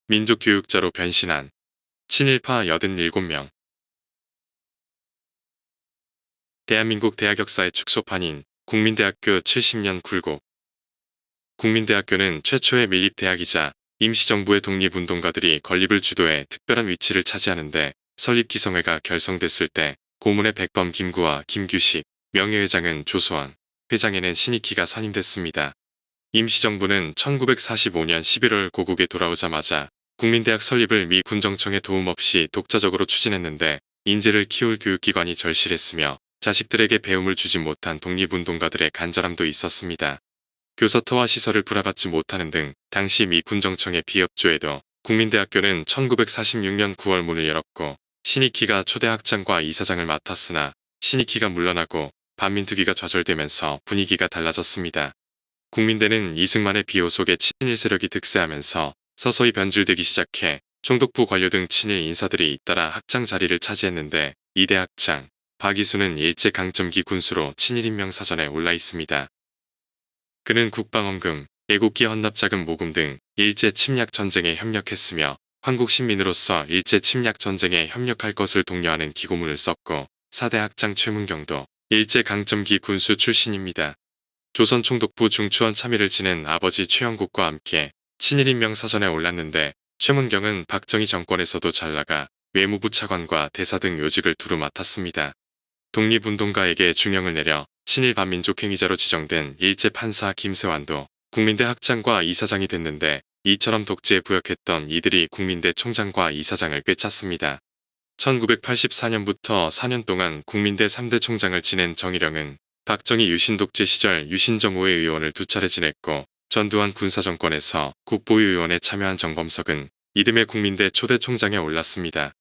민족교육자로 변신한 친일파 87명. 대한민국 대학 역사의 축소판인 국민대학교 70년 굴곡. 국민대학교는 최초의 밀립대학이자 임시정부의 독립운동가들이 건립을 주도해 특별한 위치를 차지하는데 설립기성회가 결성됐을 때 고문의 백범 김구와 김규식, 명예회장은 조소왕, 회장에는 신익희가 선임됐습니다. 임시정부는 1945년 11월 고국에 돌아오자마자 국민대학 설립을 미 군정청의 도움 없이 독자적으로 추진했는데 인재를 키울 교육기관이 절실했으며 자식들에게 배움을 주지 못한 독립운동가들의 간절함도 있었습니다. 교서터와 시설을 불화받지 못하는 등 당시 미 군정청의 비협조에도 국민대학교는 1946년 9월 문을 열었고 신익희가 초대 학장과 이사장을 맡았으나 신익희가 물러나고 반민특위가 좌절되면서 분위기가 달라졌습니다. 국민대는 이승만의 비호 속에 친일 세력이 득세하면서 서서히 변질되기 시작해 총독부 관료 등 친일 인사들이 잇따라 학장 자리를 차지했는데 이대 학장 박이수는 일제강점기 군수로 친일인명사전에 올라 있습니다. 그는 국방원금, 애국기 헌납자금 모금 등 일제 침략 전쟁에 협력했으며 한국 시민으로서 일제 침략 전쟁에 협력할 것을 독려하는 기고문을 썼고 4대 학장 최문경도 일제강점기 군수 출신입니다. 조선 총독부 중추원 참의를 지낸 아버지 최영국과 함께 친일인명사전에 올랐는데 최문경은 박정희 정권에서도 잘나가 외무부 차관과 대사 등 요직을 두루 맡았습니다. 독립운동가에게 중형을 내려 친일 반민족 행위자로 지정된 일제 판사 김세환도 국민대 학장과 이사장이 됐는데 이처럼 독재에 부역했던 이들이 국민대 총장과 이사장을 꿰찼습니다. 1984년부터 4년 동안 국민대 3대 총장을 지낸 정일영은 박정희 유신 독재 시절 유신정오회 의원을 2차례 지냈고 전두환 군사정권에서 국보위의원에 참여한 정범석은 이듬해 국민대 초대 총장에 올랐습니다.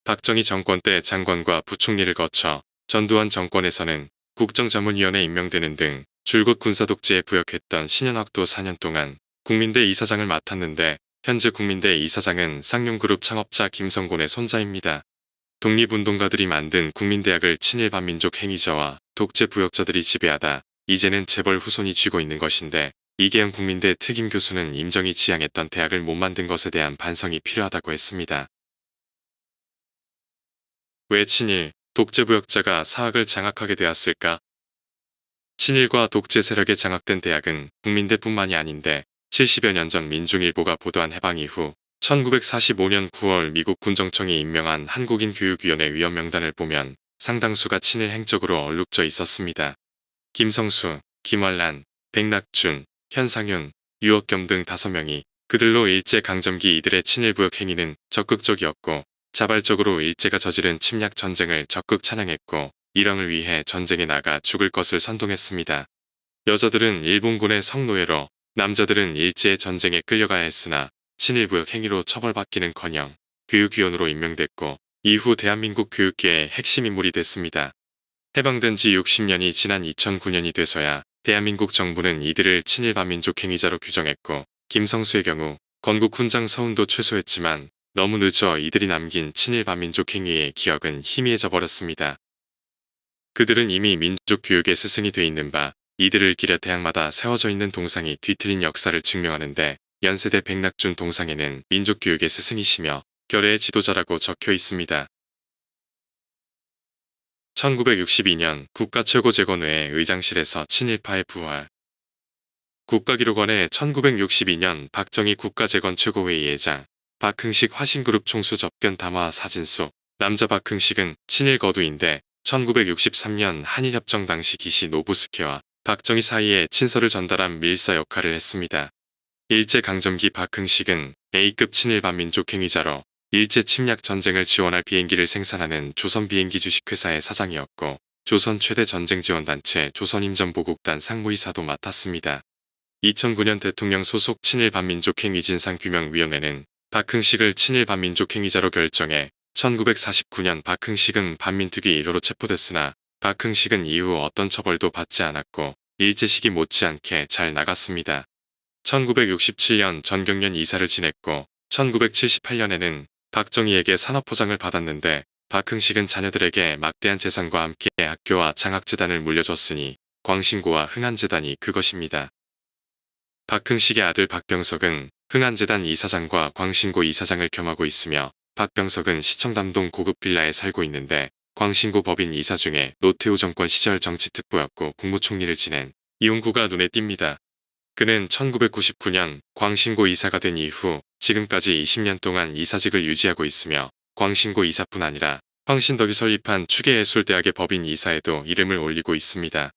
박정희 정권 때 장관과 부총리를 거쳐 전두환 정권에서는 국정자문위원에 임명되는 등 줄곧 군사독재에 부역했던 신현학도 4년 동안 국민대 이사장을 맡았는데 현재 국민대 이사장은 쌍용그룹 창업자 김성곤의 손자입니다. 독립운동가들이 만든 국민대학을 친일 반민족 행위자와 독재 부역자들이 지배하다 이제는 재벌 후손이 쥐고 있는 것인데 이계영 국민대 특임 교수는 임정이 지향했던 대학을 못 만든 것에 대한 반성이 필요하다고 했습니다. 왜 친일, 독재 부역자가 사학을 장악하게 되었을까? 친일과 독재 세력에 장악된 대학은 국민대뿐만이 아닌데 70여 년 전 민중일보가 보도한 해방 이후 1945년 9월 미국 군정청이 임명한 한국인교육위원회 위원 명단을 보면 상당수가 친일 행적으로 얼룩져 있었습니다. 김성수, 김환란, 백낙준, 현상윤, 유억겸 등 5명이 그들로 일제강점기 이들의 친일부역 행위는 적극적이었고 자발적으로 일제가 저지른 침략 전쟁을 적극 찬양했고 일왕을 위해 전쟁에 나가 죽을 것을 선동했습니다. 여자들은 일본군의 성노예로 남자들은 일제의 전쟁에 끌려가야 했으나 친일부역 행위로 처벌받기는커녕 교육위원으로 임명됐고 이후 대한민국 교육계의 핵심 인물이 됐습니다. 해방된 지 60년이 지난 2009년이 돼서야 대한민국 정부는 이들을 친일 반민족 행위자로 규정했고 김성수의 경우 건국 훈장 서운도 최소했지만 너무 늦어 이들이 남긴 친일 반민족 행위의 기억은 희미해져 버렸습니다. 그들은 이미 민족교육의 스승이 돼 있는 바 이들을 기려 대학마다 세워져 있는 동상이 뒤틀린 역사를 증명하는데 연세대 백낙준 동상에는 민족교육의 스승이시며 결의의 지도자라고 적혀 있습니다. 1962년 국가최고재건회의 의장실에서 친일파의 부활. 국가기록원의 1962년 박정희 국가재건 최고회의 회장 박흥식 화신그룹 총수 접견 담화 사진 속 남자 박흥식은 친일 거두인데 1963년 한일협정 당시 기시 노부스케와 박정희 사이에 친서를 전달한 밀사 역할을 했습니다. 일제강점기 박흥식은 A급 친일 반민족 행위자로 일제 침략 전쟁을 지원할 비행기를 생산하는 조선비행기 주식회사의 사장이었고 조선 최대 전쟁지원단체 조선임전보국단 상무이사도 맡았습니다. 2009년 대통령 소속 친일 반민족 행위 진상규명위원회는 박흥식을 친일 반민족 행위자로 결정해 1949년 박흥식은 반민특위 1호로 체포됐으나 박흥식은 이후 어떤 처벌도 받지 않았고 일제 시기 못지않게 잘 나갔습니다. 1967년 전경련 이사를 지냈고 1978년에는 박정희에게 산업포장을 받았는데 박흥식은 자녀들에게 막대한 재산과 함께 학교와 장학재단을 물려줬으니 광신고와 흥한재단이 그것입니다. 박흥식의 아들 박병석은 흥한재단 이사장과 광신고 이사장을 겸하고 있으며 박병석은 시청담동 고급 빌라에 살고 있는데 광신고 법인 이사 중에 노태우 정권 시절 정치특보였고 국무총리를 지낸 이용구가 눈에 띕니다. 그는 1999년 광신고 이사가 된 이후 지금까지 20년 동안 이사직을 유지하고 있으며 광신고 이사뿐 아니라 황신덕이 설립한 추계예술대학의 법인 이사에도 이름을 올리고 있습니다.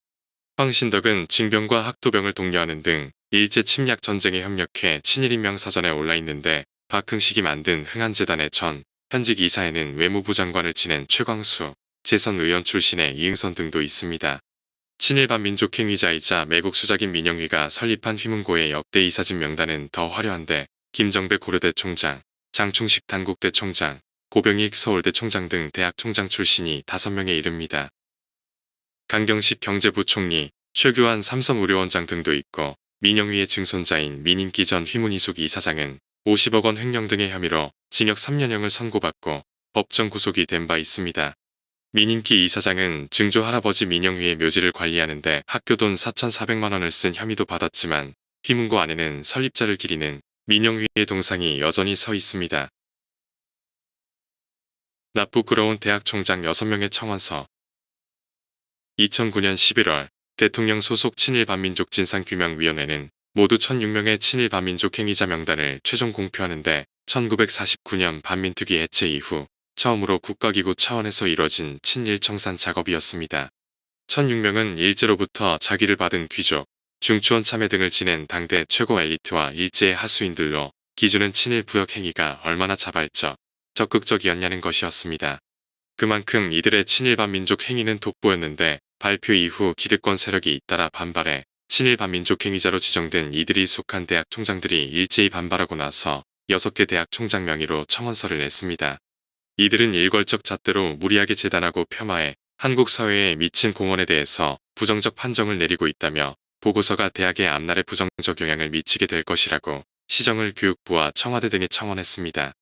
황신덕은 징병과 학도병을 독려하는 등 일제 침략 전쟁에 협력해 친일인명 사전에 올라 있는데 박흥식이 만든 흥한재단의 전 현직 이사에는 외무부 장관을 지낸 최광수, 재선 의원 출신의 이응선 등도 있습니다. 친일 반민족 행위자이자 매국 수작인 민영휘가 설립한 휘문고의 역대 이사진 명단은 더 화려한데 김정배 고려대 총장, 장충식 단국대 총장, 고병익 서울대 총장 등 대학 총장 출신이 5명에 이릅니다. 강경식 경제부총리, 최규환 삼성의료원장 등도 있고 민영휘의 증손자인 민인기 전 휘문이숙 이사장은 50억 원 횡령 등의 혐의로 징역 3년형을 선고받고 법정 구속이 된 바 있습니다. 민인기 이사장은 증조 할아버지 민영휘의 묘지를 관리하는데 학교 돈 4,400만 원을 쓴 혐의도 받았지만 휘문고 안에는 설립자를 기리는 민영휘의 동상이 여전히 서 있습니다. 나쁘끄러운 대학 총장 6명의 청원서. 2009년 11월 대통령 소속 친일반민족 진상규명위원회는 모두 1,006명의 친일반민족 행위자 명단을 최종 공표하는데 1949년 반민특위 해체 이후 처음으로 국가기구 차원에서 이뤄진 친일 청산 작업이었습니다. 1,006명은 일제로부터 자기를 받은 귀족, 중추원 참회 등을 지낸 당대 최고 엘리트와 일제의 하수인들로 기준은 친일 부역 행위가 얼마나 자발적, 적극적이었냐는 것이었습니다. 그만큼 이들의 친일 반민족 행위는 돋보였는데 발표 이후 기득권 세력이 잇따라 반발해 친일 반민족 행위자로 지정된 이들이 속한 대학 총장들이 일제히 반발하고 나서 6개 대학 총장 명의로 청원서를 냈습니다. 이들은 일괄적 잣대로 무리하게 재단하고 폄하해 한국 사회에 미친 공헌에 대해서 부정적 판정을 내리고 있다며 보고서가 대학의 앞날에 부정적 영향을 미치게 될 것이라고 시정을 교육부와 청와대 등에 청원했습니다.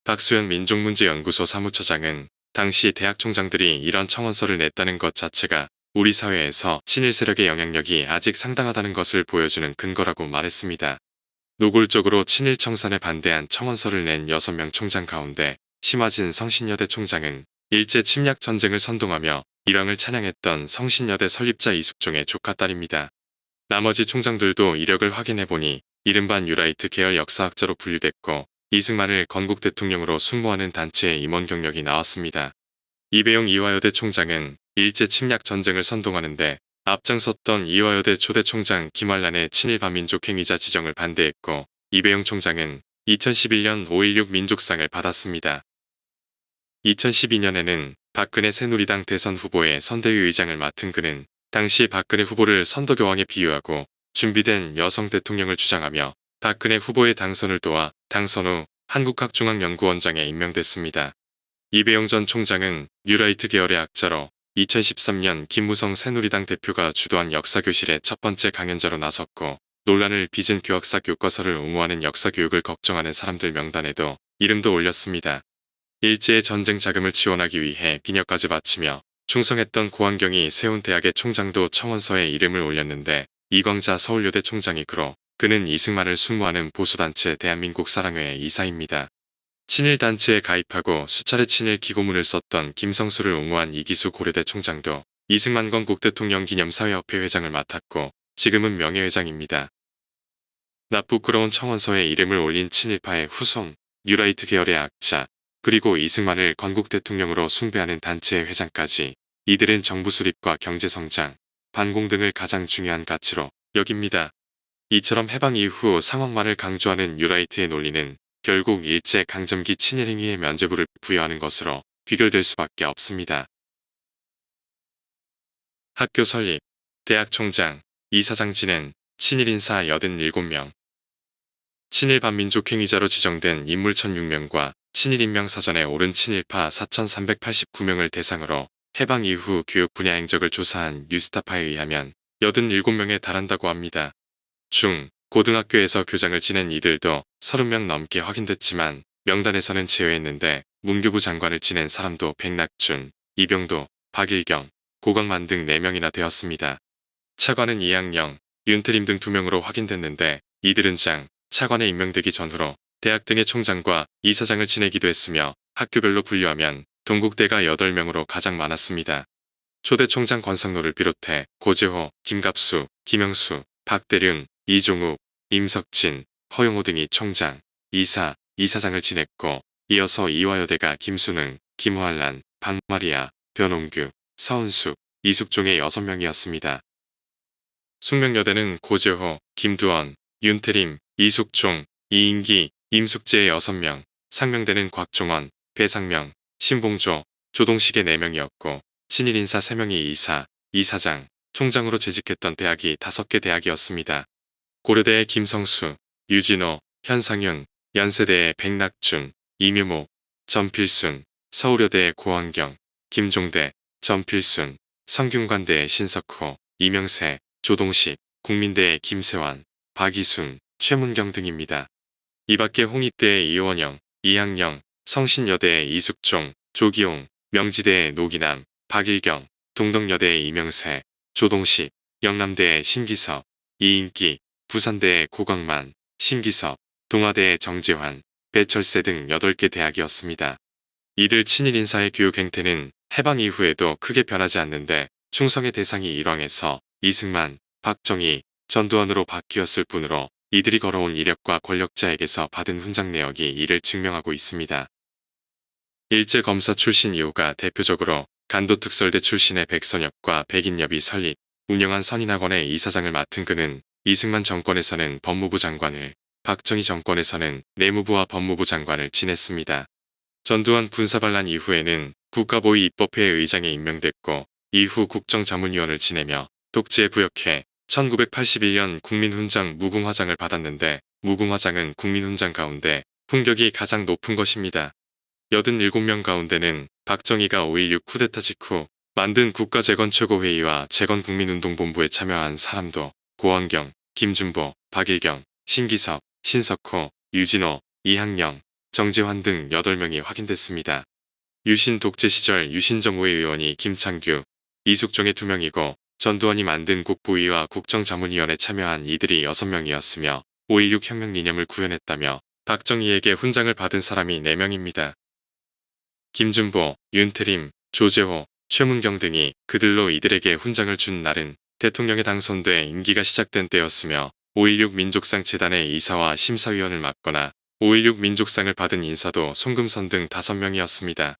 박수현 민족문제연구소 사무처장은 당시 대학 총장들이 이런 청원서를 냈다는 것 자체가 우리 사회에서 친일 세력의 영향력이 아직 상당하다는 것을 보여주는 근거라고 말했습니다. 노골적으로 친일 청산에 반대한 청원서를 낸 6명 총장 가운데 심화진 성신여대 총장은 일제 침략 전쟁을 선동하며 일왕을 찬양했던 성신여대 설립자 이숙종의 조카딸입니다. 나머지 총장들도 이력을 확인해보니 이른바 뉴라이트 계열 역사학자로 분류됐고 이승만을 건국 대통령으로 숭모하는 단체의 임원 경력이 나왔습니다. 이배용 이화여대 총장은 일제 침략 전쟁을 선동하는데 앞장섰던 이화여대 초대 총장 김환란의 친일 반민족 행위자 지정을 반대했고 이배용 총장은 2011년 5.16 민족상을 받았습니다. 2012년에는 박근혜 새누리당 대선 후보의 선대위 의장을 맡은 그는 당시 박근혜 후보를 선덕여왕에 비유하고 준비된 여성 대통령을 주장하며 박근혜 후보의 당선을 도와 당선 후 한국학중앙연구원장에 임명됐습니다. 이배용 전 총장은 뉴라이트 계열의 학자로 2013년 김무성 새누리당 대표가 주도한 역사교실의 첫 번째 강연자로 나섰고 논란을 빚은 교학사 교과서를 옹호하는 역사교육을 걱정하는 사람들 명단에도 이름도 올렸습니다. 일제의 전쟁 자금을 지원하기 위해 빈혈까지 바치며 충성했던 고환경이 세운 대학의 총장도 청원서에 이름을 올렸는데 이광자 서울여대 총장이 그로 그는 이승만을 숭모하는 보수단체 대한민국 사랑회의 이사입니다. 친일단체에 가입하고 수차례 친일 기고문을 썼던 김성수를 옹호한 이기수 고려대 총장도 이승만 건국 대통령 기념사회협회 회장을 맡았고 지금은 명예회장입니다. 나쁘끄러운 청원서에 이름을 올린 친일파의 후손, 뉴라이트 계열의 학자, 그리고 이승만을 건국 대통령으로 숭배하는 단체의 회장까지 이들은 정부 수립과 경제성장, 반공 등을 가장 중요한 가치로 여깁니다. 이처럼 해방 이후 상황만을 강조하는 뉴라이트의 논리는 결국 일제 강점기 친일 행위의 면죄부를 부여하는 것으로 귀결될 수밖에 없습니다. 학교 설립, 대학 총장, 이사장 지낸 친일 인사 87명. 친일 반민족 행위자로 지정된 인물 1,006명과 친일인명 사전에 오른 친일파 4,389명을 대상으로 해방 이후 교육 분야 행적을 조사한 뉴스타파에 의하면 87명에 달한다고 합니다. 중, 고등학교에서 교장을 지낸 이들도 30명 넘게 확인됐지만 명단에서는 제외했는데 문교부 장관을 지낸 사람도 백낙준, 이병도, 박일경, 고광만 등 4명이나 되었습니다. 차관은 이학영, 윤태림 등 2명으로 확인됐는데 이들은 장, 차관에 임명되기 전후로 대학 등의 총장과 이사장을 지내기도 했으며 학교별로 분류하면 동국대가 8명으로 가장 많았습니다. 초대 총장 권상로를 비롯해 고재호, 김갑수, 김영수, 박대륜, 이종욱, 임석진, 허용호 등이 총장, 이사, 이사장을 지냈고 이어서 이화여대가 김순응, 김화란, 박마리아, 변홍규, 서은숙, 이숙종의 6명이었습니다. 숙명여대는 고재호, 김두원, 윤태림, 이숙종, 이인기, 임숙재의 6명, 상명대는 곽종원, 배상명, 신봉조, 조동식의 4명이었고 친일 인사 3명이 이사, 이사장, 총장으로 재직했던 대학이 5개 대학이었습니다. 고려대의 김성수, 유진호, 현상윤, 연세대의 백낙준, 이묘목, 전필순, 서울여대의 고환경, 김종대, 전필순, 성균관대의 신석호, 이명세, 조동식, 국민대의 김세환, 박이순, 최문경 등입니다. 이 밖에 홍익대의 이원영, 이학영, 성신여대의 이숙종, 조기용, 명지대의 노기남, 박일경, 동덕여대의 이명세, 조동식, 영남대의 신기섭, 이인기, 부산대의 고광만, 신기섭, 동아대의 정재환, 배철세 등 8개 대학이었습니다. 이들 친일 인사의 교육 행태는 해방 이후에도 크게 변하지 않는데 충성의 대상이 일왕에서 이승만, 박정희, 전두환으로 바뀌었을 뿐으로 이들이 걸어온 이력과 권력자에게서 받은 훈장 내역이 이를 증명하고 있습니다. 일제검사 출신 이후가 대표적으로 간도특설대 출신의 백선엽과 백인엽이 설립, 운영한 선인학원의 이사장을 맡은 그는 이승만 정권에서는 법무부 장관을, 박정희 정권에서는 내무부와 법무부 장관을 지냈습니다. 전두환 군사반란 이후에는 국가보위 입법회의 의장에 임명됐고 이후 국정자문위원을 지내며 독재에 부역해 1981년 국민훈장 무궁화장을 받았는데 무궁화장은 국민훈장 가운데 품격이 가장 높은 것입니다. 87명 가운데는 박정희가 5.16 쿠데타 직후 만든 국가재건최고회의와 재건국민운동본부에 참여한 사람도 고원경, 김준보, 박일경, 신기섭, 신석호, 유진호, 이학영, 정재환 등 8명이 확인됐습니다. 유신 독재 시절 유신정우회 의원이 김창규, 이숙종의 2명이고 전두환이 만든 국부위와 국정자문위원에 참여한 이들이 6명이었으며 5.16 혁명 이념을 구현했다며 박정희에게 훈장을 받은 사람이 4명입니다. 김준보, 윤태림, 조재호, 최문경 등이 그들로 이들에게 훈장을 준 날은 대통령에 당선돼 임기가 시작된 때였으며 5.16 민족상 재단의 이사와 심사위원을 맡거나 5.16 민족상을 받은 인사도 송금선 등 5명이었습니다.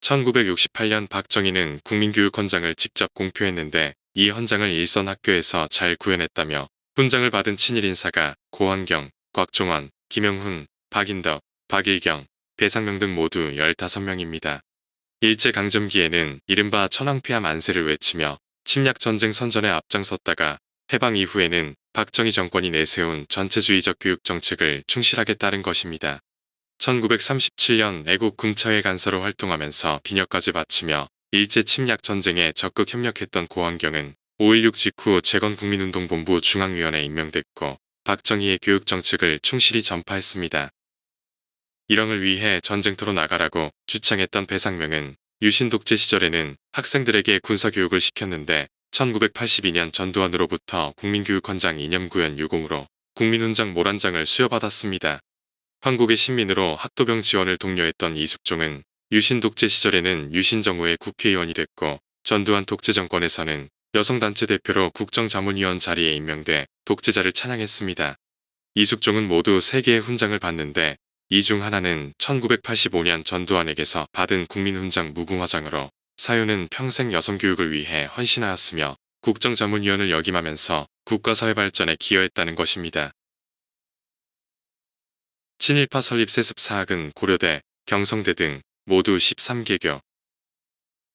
1968년 박정희는 국민교육헌장을 직접 공표했는데 이 헌장을 일선 학교에서 잘 구현했다며 훈장을 받은 친일 인사가 고환경, 곽종원, 김영훈, 박인덕, 박일경, 배상명 등 모두 15명입니다. 일제강점기에는 이른바 천황폐하 만세를 외치며 침략전쟁 선전에 앞장섰다가 해방 이후에는 박정희 정권이 내세운 전체주의적 교육정책을 충실하게 따른 것입니다. 1937년 애국금처회 간사로 활동하면서 비녀까지 바치며 일제 침략 전쟁에 적극 협력했던 고환경은 5.16 직후 재건국민운동본부 중앙위원회에 임명됐고 박정희의 교육정책을 충실히 전파했습니다. 일왕을 위해 전쟁터로 나가라고 주창했던 배상명은 유신 독재 시절에는 학생들에게 군사교육을 시켰는데 1982년 전두환으로부터 국민교육헌장 이념구현 유공으로 국민훈장 모란장을 수여받았습니다. 황국의 신민으로 학도병 지원을 독려했던 이숙종은 유신 독재 시절에는 유신정우의 국회의원이 됐고 전두환 독재 정권에서는 여성단체 대표로 국정자문위원 자리에 임명돼 독재자를 찬양했습니다. 이숙종은 모두 3개의 훈장을 받는데 이 중 하나는 1985년 전두환에게서 받은 국민훈장 무궁화장으로 사유는 평생 여성교육을 위해 헌신하였으며 국정자문위원을 역임하면서 국가사회 발전에 기여했다는 것입니다. 친일파 설립 세습 사학은 고려대, 경성대 등 모두 13개교.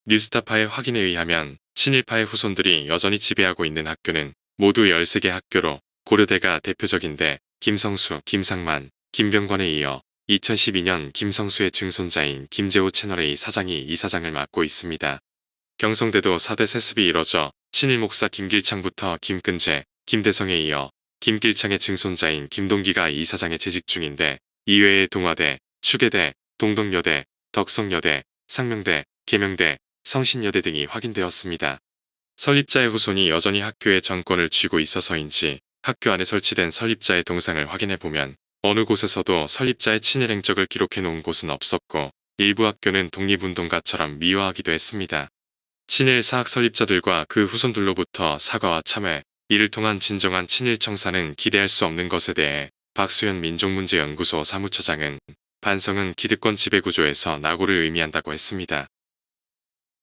뉴스타파의 확인에 의하면 친일파의 후손들이 여전히 지배하고 있는 학교는 모두 13개 학교로 고려대가 대표적인데 김성수, 김상만, 김병관에 이어 2012년 김성수의 증손자인 김재호 채널A 사장이 이사장을 맡고 있습니다. 경성대도 4대 세습이 이뤄져 친일 목사 김길창부터 김근재, 김대성에 이어 김길창의 증손자인 김동기가 이사장에 재직 중인데 이외에 동아대, 추계대, 동덕여대, 덕성여대, 상명대, 계명대, 성신여대 등이 확인되었습니다. 설립자의 후손이 여전히 학교의 정권을 쥐고 있어서인지 학교 안에 설치된 설립자의 동상을 확인해보면 어느 곳에서도 설립자의 친일 행적을 기록해 놓은 곳은 없었고 일부 학교는 독립운동가처럼 미화하기도 했습니다. 친일 사학 설립자들과 그 후손들로부터 사과와 참회, 이를 통한 진정한 친일 청산은 기대할 수 없는 것에 대해 박수현 민족문제연구소 사무처장은 반성은 기득권 지배구조에서 낙오를 의미한다고 했습니다.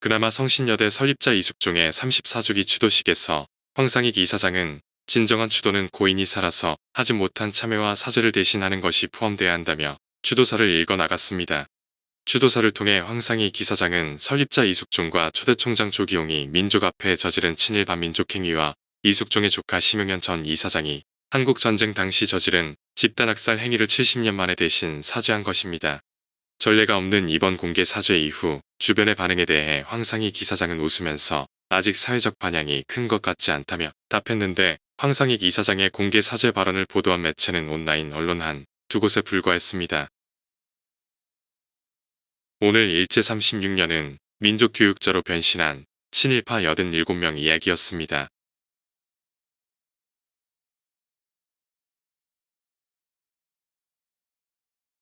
그나마 성신여대 설립자 이숙종의 34주기 추도식에서 황상익 이사장은 진정한 추도는 고인이 살아서 하지 못한 참회와 사죄를 대신하는 것이 포함돼야 한다며 추도서를 읽어 나갔습니다. 추도서를 통해 황상익 이사장은 설립자 이숙종과 초대총장 조기용이 민족 앞에 저지른 친일 반민족 행위와 이숙종의 조카 심용현 전 이사장이 한국전쟁 당시 저지른 집단학살 행위를 70년 만에 대신 사죄한 것입니다. 전례가 없는 이번 공개 사죄 이후 주변의 반응에 대해 황상익 이사장은 웃으면서 아직 사회적 반향이 큰 것 같지 않다며 답했는데 황상익 이사장의 공개 사죄 발언을 보도한 매체는 온라인 언론 한 두 곳에 불과했습니다. 오늘 일제 36년은 민족교육자로 변신한 친일파 87명 이야기였습니다.